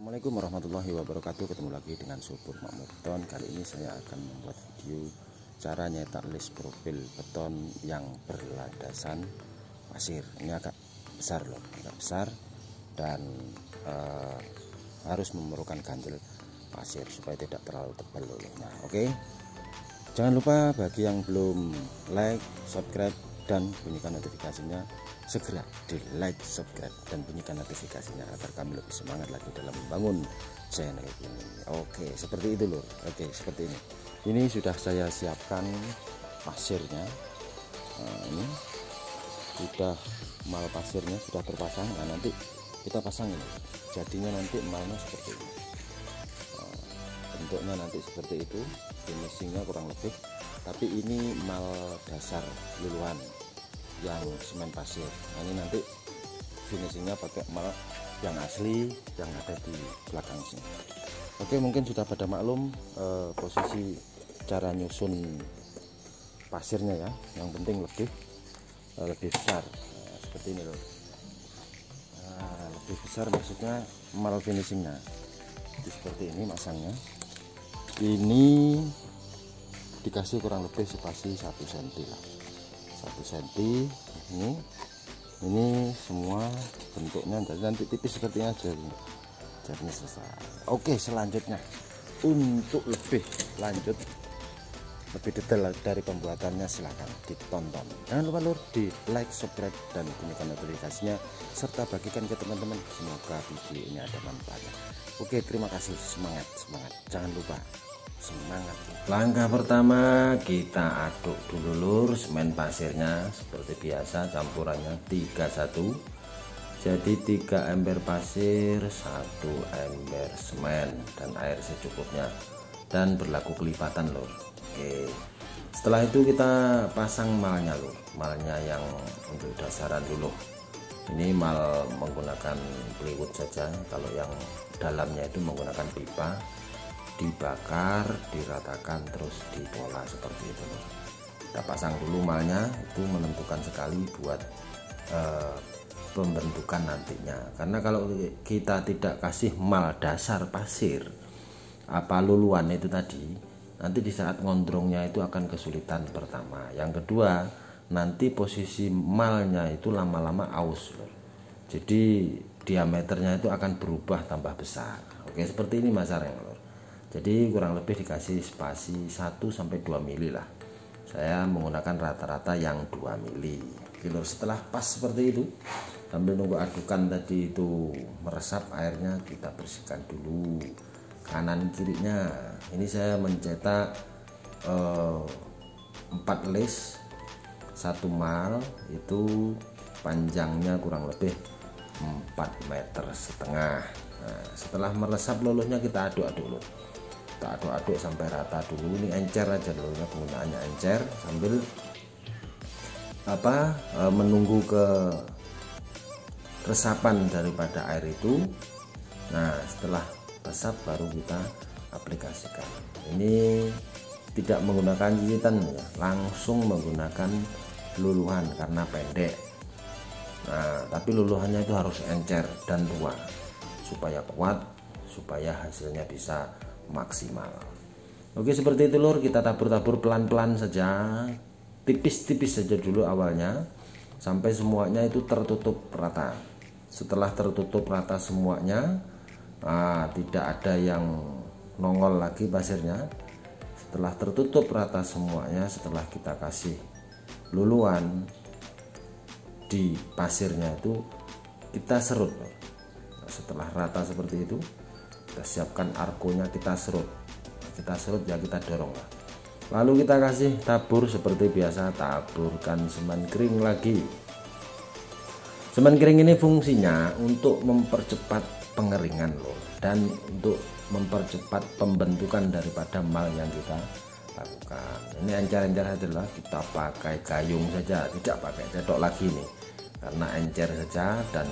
Assalamualaikum warahmatullahi wabarakatuh. Ketemu lagi dengan Subur Makmur Beton. Kali ini saya akan membuat video cara nyetak list profil beton yang berlandasan pasir. Ini agak besar loh, agak besar dan harus memerlukan ganjel pasir supaya tidak terlalu tebal loh. Nah, oke. Jangan lupa bagi yang belum like, subscribe dan bunyikan notifikasinya, segera di like, subscribe dan bunyikan notifikasinya agar kami lebih semangat lagi dalam membangun channel ini. Oke, seperti itu lur. Oke, seperti ini. Ini sudah saya siapkan pasirnya. Nah, ini sudah mal pasirnya sudah terpasang. Nah, nanti kita pasang ini. Jadinya nanti malnya seperti ini. Nah, bentuknya nanti seperti itu. Finishingnya kurang lebih. Tapi ini mal dasar luluhan yang semen pasir. Nah, ini nanti finishingnya pakai mal yang asli yang ada di belakang sini. Oke, mungkin sudah pada maklum posisi cara nyusun pasirnya ya. Yang penting lebih besar. Nah, seperti ini loh. Nah, lebih besar maksudnya mal finishingnya. Jadi seperti ini masangnya. Ini dikasih kurang lebih spasi 1 cm lah. 1 cm ini semua bentuknya jadi nanti tipis sepertinya aja jadinya selesai. Oke, selanjutnya untuk lebih lanjut lebih detail dari pembuatannya silahkan ditonton. Jangan lupa lur di like, subscribe dan bunyikan notifikasinya serta bagikan ke teman-teman. Semoga video ini ada manfaatnya. Oke, terima kasih. Semangat jangan lupa semangat. Langkah pertama kita aduk dulu lur semen pasirnya seperti biasa, campurannya 3:1. Jadi 3 ember pasir, 1 ember semen dan air secukupnya dan berlaku kelipatan lur. Oke, setelah itu kita pasang malnya lur, malnya yang untuk dasaran dulu. Ini mal menggunakan plywood saja, kalau yang dalamnya itu menggunakan pipa. Dibakar, diratakan, terus dipola seperti itu. Kita pasang dulu malnya, itu menentukan sekali buat pembentukan nantinya. Karena kalau kita tidak kasih mal dasar pasir apa luluan itu tadi, nanti di saat ngondrongnya itu akan kesulitan pertama. Yang kedua, nanti posisi malnya itu lama-lama aus loh. Jadi diameternya itu akan berubah tambah besar. Oke, seperti ini masarnya lor. Jadi kurang lebih dikasih spasi 1-2 mili lah. Saya menggunakan rata-rata yang 2 mili. Oke lor, setelah pas seperti itu, sambil nunggu adukan tadi itu meresap airnya, kita bersihkan dulu kanan kirinya. Ini saya mencetak 4 list 1 mal, itu panjangnya kurang lebih 4,5 meter. Nah, setelah meresap luluhnya kita aduk-aduk lur. Kita aduk-aduk sampai rata dulu. Ini encer aja luluhnya, penggunaannya encer sambil menunggu ke resapan daripada air itu. Nah, setelah resap baru kita aplikasikan. Ini tidak menggunakan jahitan ya, langsung menggunakan luluhan karena pendek. Nah, tapi luluhannya itu harus encer dan tua supaya kuat, supaya hasilnya bisa maksimal. Oke, seperti itu lur, kita tabur-tabur pelan-pelan saja, tipis-tipis saja dulu awalnya sampai semuanya itu tertutup rata. Setelah tertutup rata semuanya, tidak ada yang nongol lagi pasirnya. Setelah tertutup rata semuanya, setelah kita kasih luluan di pasirnya itu kita serut. Nah, setelah rata seperti itu kita siapkan argonya, kita serut ya, kita dorong lah. Lalu kita kasih tabur seperti biasa, taburkan semen kering lagi. Semen kering ini fungsinya untuk mempercepat pengeringan loh, dan untuk mempercepat pembentukan daripada mal yang kita lakukan. Ini encer-encer adalah kita pakai gayung saja, tidak pakai cedok lagi nih, karena encer saja dan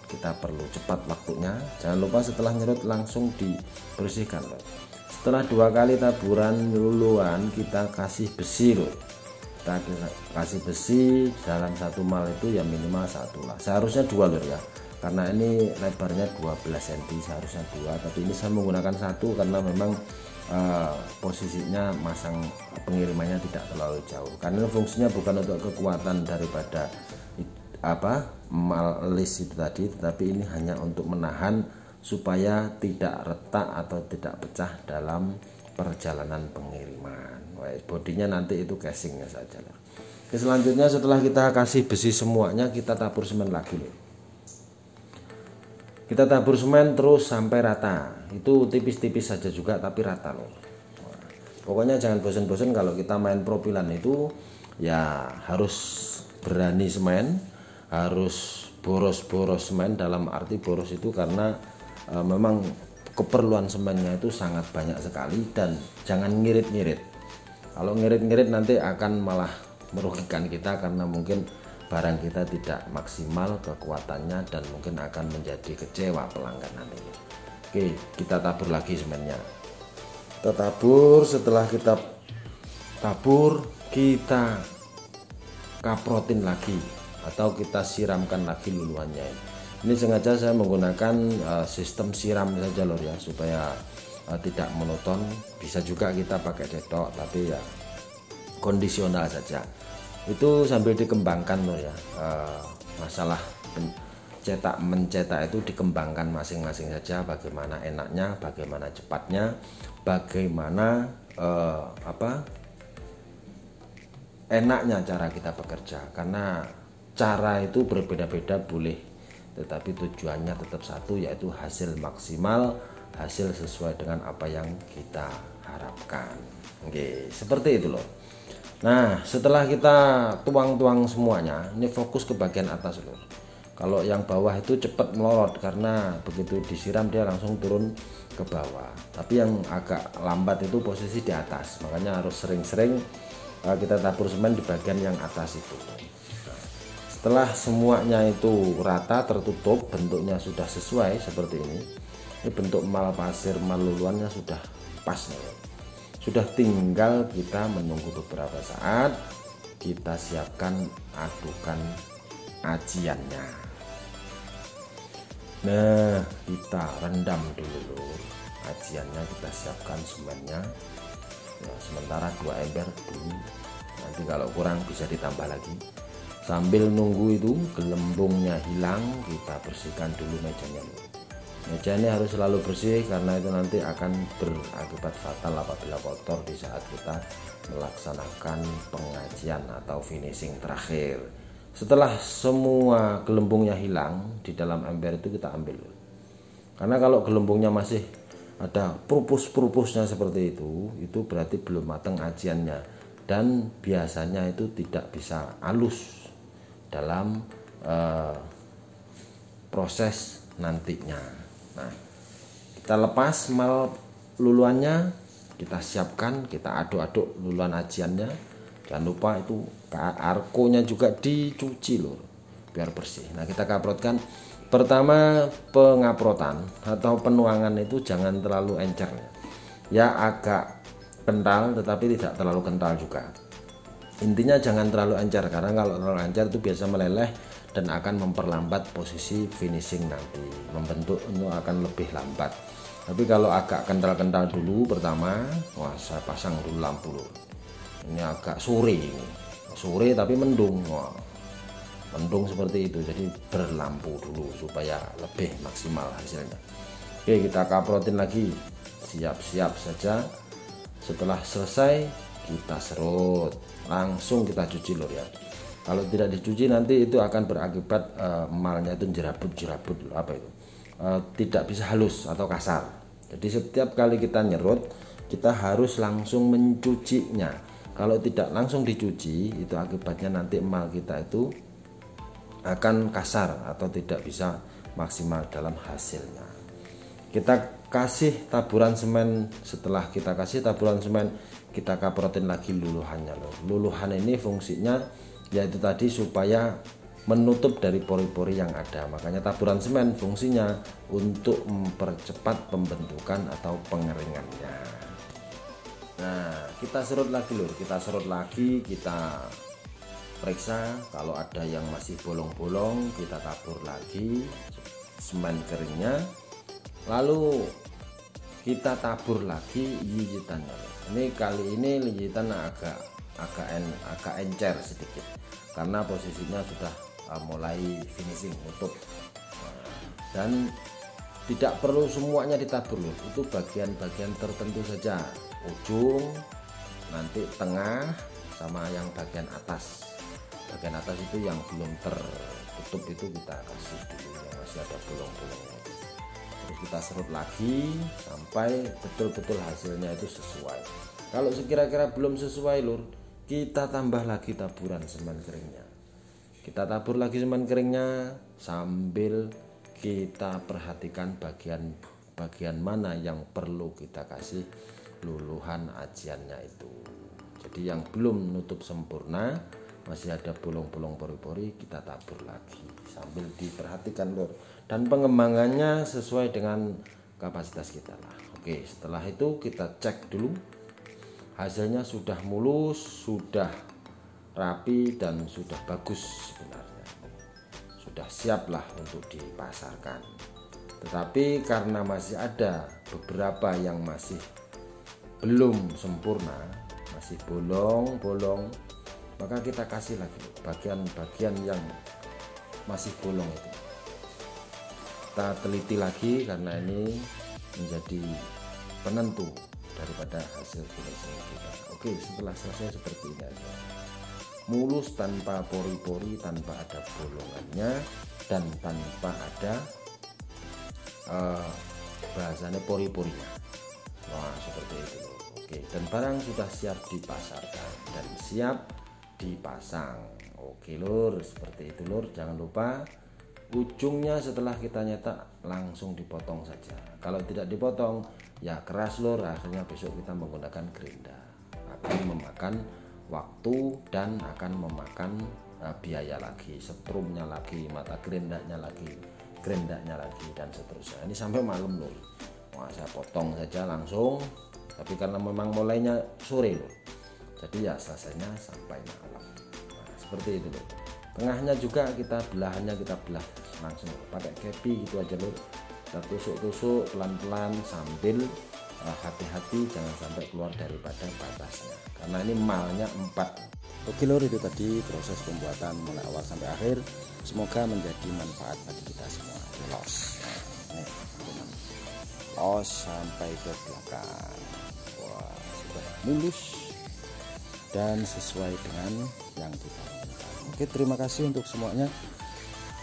kita perlu cepat waktunya. Jangan lupa setelah nyerut langsung dibersihkan loh. Setelah 2 kali taburan luluan kita kasih besi loh. Kita kasih besi dalam 1 mal itu ya minimal 1 lah, seharusnya 2 lur ya. karena ini lebarnya 12 cm, seharusnya 2, tapi ini saya menggunakan 1 karena memang posisinya masang pengirimannya tidak terlalu jauh, karena fungsinya bukan untuk kekuatan daripada malis itu tadi, tetapi ini hanya untuk menahan supaya tidak retak atau tidak pecah dalam perjalanan pengiriman. Bodinya nanti itu casingnya saja. Oke, selanjutnya setelah kita kasih besi semuanya, kita tabur semen lagi loh. Kita tabur semen terus sampai rata, itu tipis-tipis saja juga tapi rata loh. Pokoknya jangan bosan-bosan kalau kita main propilan itu, ya harus berani semen, harus boros-boros semen. Dalam arti boros itu karena memang keperluan semennya itu sangat banyak sekali, dan jangan ngirit-ngirit. Kalau ngirit-ngirit nanti akan malah merugikan kita karena mungkin barang kita tidak maksimal kekuatannya dan mungkin akan menjadi kecewa pelanggan nanti. Oke, kita tabur lagi semennya. Kita tabur, setelah kita tabur kita kaprotin lagi atau kita siramkan lagi luluannya. Ini sengaja saya menggunakan sistem siram saja lor ya, supaya tidak monoton. Bisa juga kita pakai cetok, tapi ya kondisional saja. Itu sambil dikembangkan lor ya. Masalah mencetak itu dikembangkan masing-masing saja, bagaimana enaknya, bagaimana cepatnya, bagaimana enaknya cara kita bekerja. Karena cara itu berbeda-beda boleh, tetapi tujuannya tetap satu, yaitu hasil maksimal, hasil sesuai dengan apa yang kita harapkan. Oke, seperti itu loh. Nah, setelah kita tuang-tuang semuanya, ini fokus ke bagian atas loh. Kalau yang bawah itu cepat melorot karena begitu disiram dia langsung turun ke bawah. Tapi yang agak lambat itu posisi di atas, makanya harus sering-sering kita tabur semen di bagian yang atas itu. Setelah semuanya itu rata, tertutup, bentuknya sudah sesuai seperti ini. Ini bentuk mal pasir, mal luluannya sudah pas nih. Sudah tinggal kita menunggu beberapa saat, kita siapkan adukan ajiannya. Nah, kita rendam dulu ajiannya, kita siapkan semennya. Ya, sementara 2 ember dulu. Nanti kalau kurang bisa ditambah lagi. Sambil nunggu itu gelembungnya hilang, kita bersihkan dulu mejanya. Meja ini harus selalu bersih karena itu nanti akan berakibat fatal apabila kotor di saat kita melaksanakan pengajian atau finishing terakhir. Setelah semua gelembungnya hilang di dalam ember itu kita ambil. Karena kalau gelembungnya masih ada purpus-purpusnya seperti itu berarti belum matang ajiannya, dan biasanya itu tidak bisa halus dalam proses nantinya. Nah, kita lepas mal luluannya, kita siapkan, kita aduk-aduk luluan ajiannya. Jangan lupa itu arkonya juga dicuci loh, biar bersih. Nah, kita kaprotkan. Pertama, pengaprotan atau penuangan itu jangan terlalu encer. Ya agak kental tetapi tidak terlalu kental juga. Intinya jangan terlalu encer, karena kalau terlalu encer itu biasa meleleh dan akan memperlambat posisi finishing nanti, membentuk itu akan lebih lambat. Tapi kalau agak kental-kental dulu pertama, wah saya pasang dulu lampu loh. Ini agak sore ini, sore tapi mendung, wah, mendung seperti itu, jadi berlampu dulu supaya lebih maksimal hasilnya. Oke, kita kaprotin lagi, siap-siap saja. Setelah selesai kita serut, langsung kita cuci lor ya. Kalau tidak dicuci nanti itu akan berakibat emalnya itu jerabut apa itu, tidak bisa halus atau kasar. Jadi setiap kali kita nyerut kita harus langsung mencucinya. Kalau tidak langsung dicuci itu akibatnya nanti emal kita itu akan kasar atau tidak bisa maksimal dalam hasilnya. Kita kasih taburan semen. Setelah kita kasih taburan semen, kita kaprotin lagi luluhannya loh. Luluhan ini fungsinya yaitu tadi supaya menutup dari pori-pori yang ada. Makanya taburan semen fungsinya untuk mempercepat pembentukan atau pengeringannya. Nah, kita serut lagi lur, kita serut lagi, kita periksa, kalau ada yang masih bolong-bolong kita tabur lagi semen keringnya, lalu kita tabur lagi lijitannya. Ini kali ini lijitan agak encer sedikit karena posisinya sudah mulai finishing nutup, dan tidak perlu semuanya ditabur loh, itu bagian-bagian tertentu saja, ujung, nanti tengah, sama yang bagian atas. Bagian atas itu yang belum tertutup itu kita kasih dulu, yang masih ada bolong-bolongnya. Terus kita serut lagi sampai betul-betul hasilnya itu sesuai. Kalau sekira-kira belum sesuai lur, kita tambah lagi taburan semen keringnya. Kita tabur lagi semen keringnya sambil kita perhatikan bagian mana yang perlu kita kasih luluhan ajiannya itu. Jadi yang belum nutup sempurna, masih ada bolong-bolong pori-pori, kita tabur lagi sambil diperhatikan lur, dan pengembangannya sesuai dengan kapasitas kita lah. Oke, setelah itu kita cek dulu hasilnya sudah mulus, sudah rapi, dan sudah bagus sebenarnya, sudah siap lah untuk dipasarkan. Tetapi karena masih ada beberapa yang masih belum sempurna, masih bolong-bolong, maka kita kasih lagi bagian-bagian yang masih bolong itu, kita teliti lagi karena ini menjadi penentu daripada hasil finishing kita. Oke, setelah selesai seperti ini aja, mulus tanpa pori-pori, tanpa ada bolongannya, dan tanpa ada bahasanya pori-porinya. Wah, seperti itu. Oke, dan barang sudah siap dipasarkan dan siap dipasang. Oke lur, seperti itu lur. Jangan lupa ujungnya setelah kita nyetak langsung dipotong saja. Kalau tidak dipotong ya keras lur, akhirnya besok kita menggunakan gerinda, akan memakan waktu dan akan memakan biaya lagi, setrumnya lagi, mata gerindanya lagi, dan seterusnya. Ini sampai malam lur. Wah, saya potong saja langsung, tapi karena memang mulainya sore lur, jadi ya selesainya sampai malam. Nah, seperti itu lur. Tengahnya juga belahannya kita belah langsung pakai kepi gitu aja lur. Kita tusuk-tusuk pelan-pelan sambil hati-hati jangan sampai keluar daripada batasnya, karena ini malnya 4. Oke lur, itu tadi proses pembuatan mulai awal sampai akhir. Semoga menjadi manfaat bagi kita semua. Los, nah, ini los sampai ke belakang. Wah, sudah mulus dan sesuai dengan yang kita inginkan. Oke, terima kasih untuk semuanya.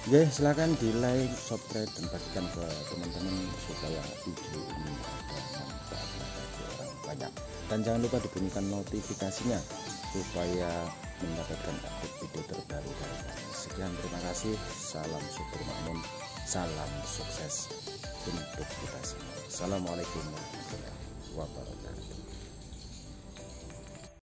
Oke, silahkan di like, subscribe, dan bagikan ke teman-teman supaya video ini ada manfaatnya bagi orang banyak. Dan jangan lupa dibunyikan notifikasinya supaya mendapatkan update video terbaru dari kami. Sekian, terima kasih. Salam syukur makmum, salam sukses untuk kita semua. Assalamualaikum warahmatullahi wabarakatuh.